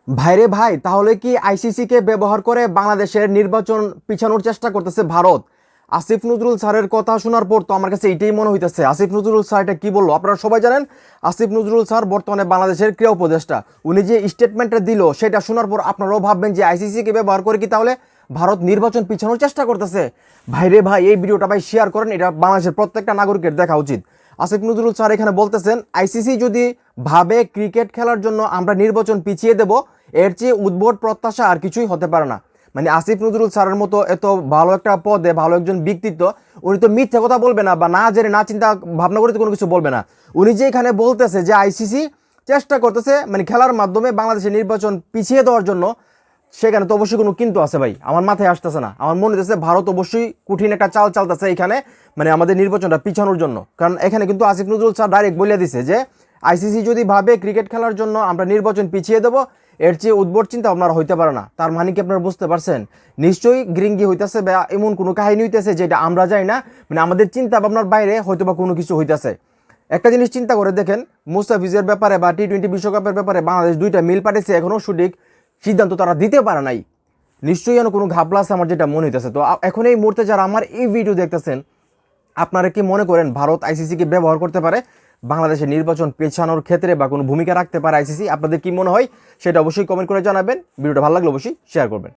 ভাইরে ভাই, তাহলে কি আইসিসি কে ব্যবহার করে বাংলাদেশের নির্বাচন পিছানোর চেষ্টা করতেছে ভারত? আসিফ নজরুল স্যারের কথা শোনার পর তো আমার কাছে এটাই মনে হইতেছে। আসিফ নজরুল স্যার এটা কি বললো আপনারা সবাই জানেন। আসিফ নজরুল স্যার বর্তমানে বাংলাদেশের ক্রীড়া উপদেষ্টা। উনি যে স্টেটমেন্টটা দিল সেটা শোনার পর আপনারাও ভাববেন যে আইসিসি কে ব্যবহার করে কি তাহলে ভারত নির্বাচন পিছানোর চেষ্টা করতেছে। ভাইরে ভাই, এই ভিডিওটা ভাই শেয়ার করেন, এটা বাংলাদেশের প্রত্যেকটা নাগরিকের দেখা উচিত। আসিফ নজরুল স্যার এখানে বলতেছেন আইসিসি যদি ভাবে ক্রিকেট খেলার জন্য আমরা নির্বাচন পিছিয়ে দেব, এর চেয়ে উদ্ভট প্রত্যাশা আর কিছুই হতে পারে না। মানে আসিফ নজরুল স্যারের মতো এত ভালো একটা পদে ভালো একজন ব্যক্তিত্ব, উনি তো মিথ্যা কথা বলবে না বা না জেনে না চিন্তা ভাবনা করে তো কোনো কিছু বলবে না। উনি যে এখানে বলতেছে যে আইসিসি চেষ্টা করতেছে মানে খেলার মাধ্যমে বাংলাদেশের নির্বাচন পিছিয়ে দেওয়ার জন্য, সেখানে তো অবশ্যই কোনো কিন্তু আছে ভাই, আমার মাথায় আসতেছে না। আমার মনে হচ্ছে ভারত অবশ্যই কঠিন একটা চাল চালতেছে এখানে, মানে আমাদের নির্বাচনটা পিছানোর জন্য। কারণ এখানে কিন্তু আসিফ নজরুল স্যার ডাইরেক্ট বলে দিছে যে আইসিসি যদি ভাবে ক্রিকেট খেলার জন্য আমরা নির্বাচন পিছিয়ে দেবো, এর চেয়ে উদ্ভট চিন্তা আপনারা হইতে পারে না। তার মানে কি আপনারা বুঝতে পারছেন? নিশ্চয়ই গ্রিঙ্গি হইতেছে বা এমন কোনো কাহিনী হইতেছে যেটা আমরা যাই না, মানে আমাদের চিন্তা ভাবনার বাইরে হয়তো বা কোনো কিছু হইতেছে। একটা জিনিস চিন্তা করে দেখেন, মুস্তাফিজের ব্যাপারে বা টি-20 বিশ্বকাপের ব্যাপারে বাংলাদেশ দুইটা মিল পাঠিয়েছে, এখনও সঠিক সিদ্ধান্ত তারা দিতে পারে নাই। নিশ্চয়ই যেন কোনো ঘাপলা আছে আমার যেটা মনে হইতেছে। তো এখন এই মুহূর্তে যারা আমার এই ভিডিও দেখতেছেন, আপনারা কি মনে করেন ভারত আইসিসিকে ব্যবহার করতে পারে বাংলাদেশের নির্বাচন পেছানোর ক্ষেত্রে বা কোনো ভূমিকা রাখতে পারে আইসিসি? আপনাদের কি মনে হয় সেটা অবশ্যই কমেন্ট করে জানাবেন। ভিডিওটা ভালো লাগলে অবশ্যই শেয়ার করবেন।